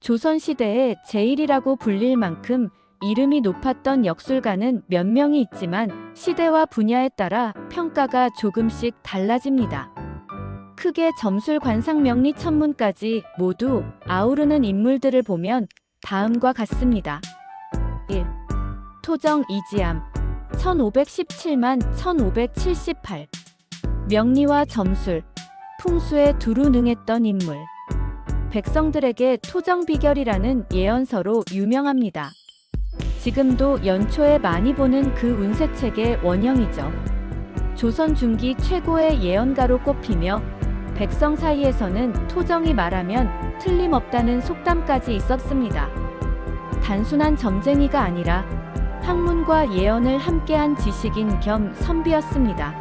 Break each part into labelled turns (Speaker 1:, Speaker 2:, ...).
Speaker 1: 조선시대의 제일이라고 불릴 만큼 이름이 높았던 역술가는 몇 명이 있지만 시대와 분야에 따라 평가가 조금씩 달라집니다. 크게 점술, 관상, 명리, 천문까지 모두 아우르는 인물들을 보면 다음과 같습니다. 1. 토정 이지암 1517만 1578. 명리와 점술, 풍수에 두루 능했던 인물. 백성들에게 토정 비결이라는 예언서로 유명합니다. 지금도 연초에 많이 보는 그 운세책의 원형이죠. 조선 중기 최고의 예언가로 꼽히며 백성 사이에서는 토정이 말하면 틀림없다는 속담까지 있었습니다. 단순한 점쟁이가 아니라 학문과 예언을 함께한 지식인 겸 선비였습니다.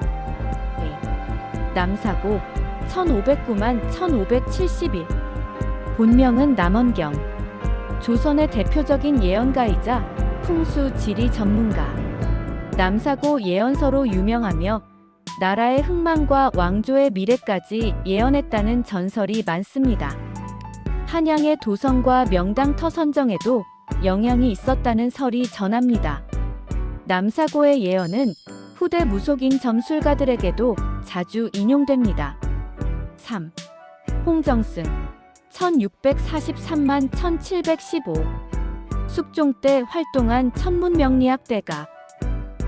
Speaker 1: 남사고 1509만 1571. 본명은 남원경. 조선의 대표적인 예언가이자 풍수 지리 전문가. 남사고 예언서로 유명하며 나라의 흥망과 왕조의 미래까지 예언했다는 전설이 많습니다. 한양의 도성과 명당 터 선정에도 영향이 있었다는 설이 전합니다. 남사고의 예언은 후대 무속인 점술가들에게도 자주 인용됩니다. 3. 홍정승 1643만 1715. 숙종 때 활동한 천문명리학 대가.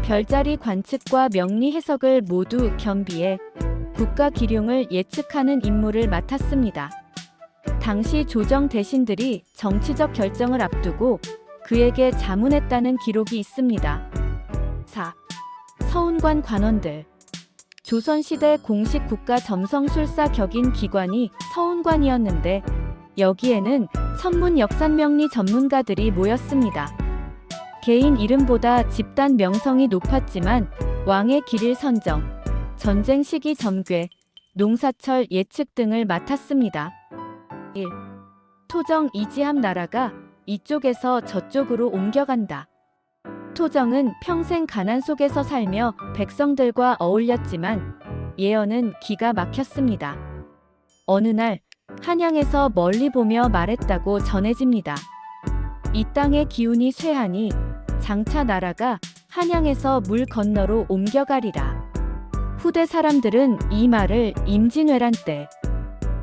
Speaker 1: 별자리 관측과 명리 해석을 모두 겸비해 국가 기륭을 예측하는 임무를 맡았습니다. 당시 조정 대신들이 정치적 결정을 앞두고 그에게 자문했다는 기록이 있습니다. 4. 서운관 관원들. 조선시대 공식 국가 점성술사 격인 기관이 서운관이었는데 여기에는 천문 역산명리 전문가들이 모였습니다. 개인 이름보다 집단 명성이 높았지만 왕의 길일 선정, 전쟁 시기 점괘, 농사철 예측 등을 맡았습니다. 1. 토정 이지함. 나라가 이쪽에서 저쪽으로 옮겨간다. 토정은 평생 가난 속에서 살며 백성들과 어울렸지만 예언은 기가 막혔습니다. 어느 날 한양에서 멀리 보며 말했다고 전해집니다. 이 땅의 기운이 쇠하니 장차 나라가 한양에서 물 건너로 옮겨가리라. 후대 사람들은 이 말을 임진왜란 때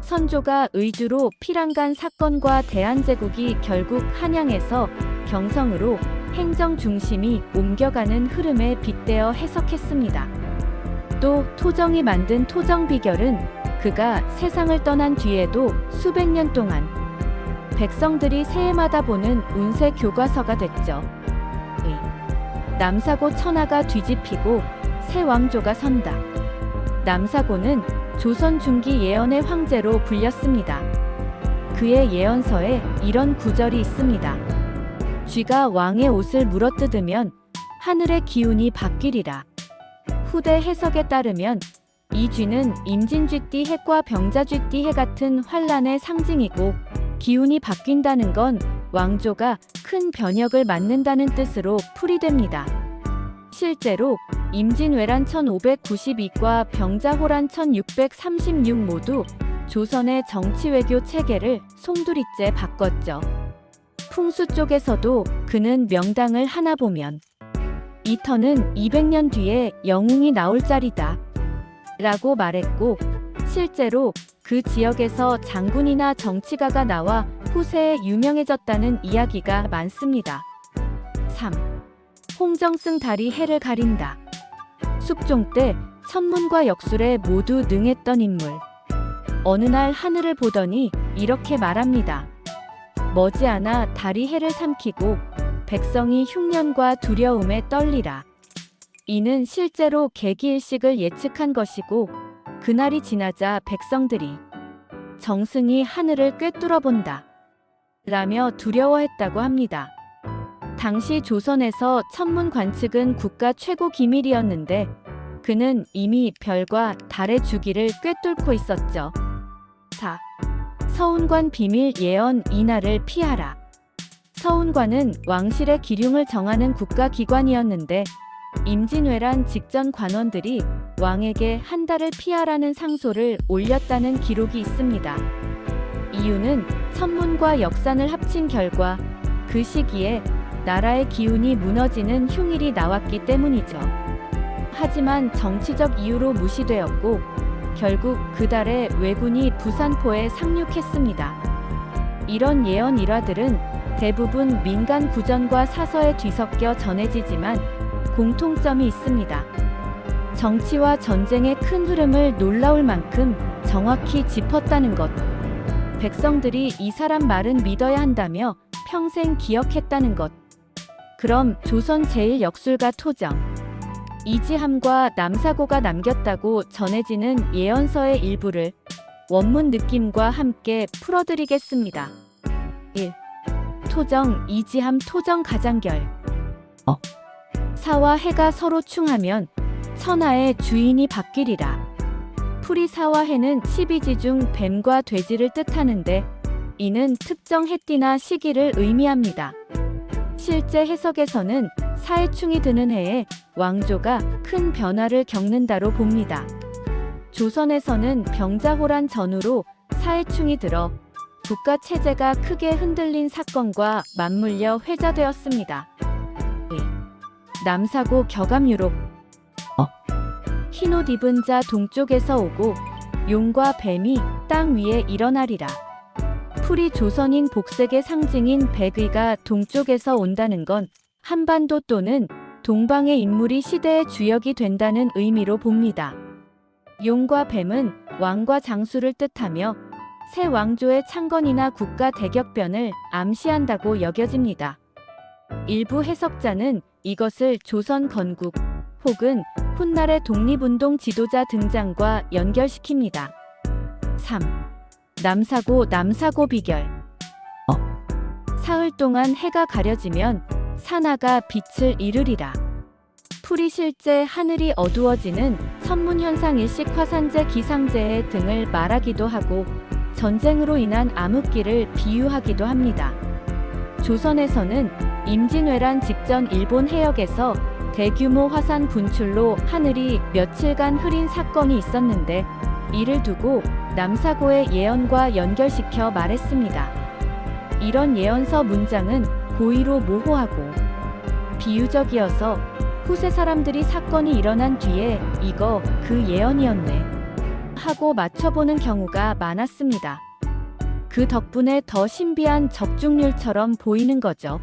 Speaker 1: 선조가 의주로 피랑간 사건과 대한제국이 결국 한양에서 경성으로 행정 중심이 옮겨가는 흐름에 빗대어 해석했습니다. 또 토정이 만든 토정 비결은 그가 세상을 떠난 뒤에도 수백 년 동안 백성들이 새해마다 보는 운세 교과서가 됐죠. 남사고 천하가 뒤집히고 새 왕조가 선다. 남사고는 조선 중기 예언의 황제로 불렸습니다. 그의 예언서에 이런 구절이 있습니다. 쥐가 왕의 옷을 물어뜯으면 하늘의 기운이 바뀌리라. 후대 해석에 따르면 이 쥐는 임진쥐띠 해과 병자쥐띠 해 같은 환란의 상징이고 기운이 바뀐다는 건 왕조가 큰 변혁을 맞는다는 뜻으로 풀이됩니다. 실제로 임진왜란 1592과 병자호란 1636 모두 조선의 정치외교 체계를 송두리째 바꿨죠. 풍수 쪽에서도 그는 명당을 하나 보면 이 터는 200년 뒤에 영웅이 나올 자리다 라고 말했고 실제로 그 지역에서 장군이나 정치가가 나와 후세에 유명해졌다는 이야기가 많습니다. 3. 홍정승 달이 해를 가린다. 숙종 때 천문과 역술에 모두 능했던 인물. 어느 날 하늘을 보더니 이렇게 말합니다. 머지않아 달이 해를 삼키고 백성이 흉년과 두려움에 떨리라. 이는 실제로 개기일식을 예측한 것이고 그날이 지나자 백성들이 정승이 하늘을 꿰뚫어 본다 라며 두려워했다고 합니다. 당시 조선에서 천문 관측은 국가 최고 기밀이었는데 그는 이미 별과 달의 주기를 꿰뚫고 있었죠. 4. 서운관 비밀 예언. 이날을 피하라. 서운관은 왕실의 기륭을 정하는 국가기관이었는데 임진왜란 직전 관원들이 왕에게 한 달을 피하라는 상소를 올렸다는 기록이 있습니다. 이유는 선문과 역산을 합친 결과 그 시기에 나라의 기운이 무너지는 흉일이 나왔기 때문이죠. 하지만 정치적 이유로 무시되었고 결국 그달에 왜군이 부산포에 상륙했습니다. 이런 예언 일화들은 대부분 민간 구전과 사서에 뒤섞여 전해지지만 공통점이 있습니다. 정치와 전쟁의 큰 흐름을 놀라울 만큼 정확히 짚었다는 것. 백성들이 이 사람 말은 믿어야 한다며 평생 기억했다는 것. 그럼 조선 제1역술가 토정, 이지함과 남사고가 남겼다고 전해지는 예언서의 일부를 원문 느낌과 함께 풀어드리겠습니다. 1. 토정, 이지함 토정 가장결. 사와 해가 서로 충하면 천하의 주인이 바뀌리라. 풀이 사와 해는 12지 중 뱀과 돼지를 뜻하는데 이는 특정 해띠나 시기를 의미합니다. 실제 해석에서는 사해충이 드는 해에 왕조가 큰 변화를 겪는다로 봅니다. 조선에서는 병자호란 전후로 사해충이 들어 국가 체제가 크게 흔들린 사건과 맞물려 회자되었습니다. 남사고 격암유록. 흰옷 입은 자 동쪽에서 오고 용과 뱀이 땅 위에 일어나리라. 풀이 조선인 복색의 상징인 백의가 동쪽에서 온다는 건 한반도 또는 동방의 인물이 시대의 주역이 된다는 의미로 봅니다. 용과 뱀은 왕과 장수를 뜻하며 새 왕조의 창건이나 국가 대격변을 암시한다고 여겨집니다. 일부 해석자는 이것을 조선 건국 혹은 훗날의 독립운동 지도자 등장과 연결시킵니다. 3. 남사고 비결. 사흘 동안 해가 가려지면 산하가 빛을 잃으리라. 풀이 실제 하늘이 어두워지는 천문현상일식 화산재 기상재해 등을 말하기도 하고 전쟁으로 인한 암흑기를 비유하기도 합니다. 조선에서는 임진왜란 직전 일본 해역에서 대규모 화산 분출로 하늘이 며칠간 흐린 사건이 있었는데 이를 두고 남사고의 예언과 연결시켜 말했습니다. 이런 예언서 문장은 고의로 모호하고 비유적이어서 후세 사람들이 사건이 일어난 뒤에 이거 그 예언이었네 하고 맞춰보는 경우가 많았습니다. 그 덕분에 더 신비한 적중률처럼 보이는 거죠.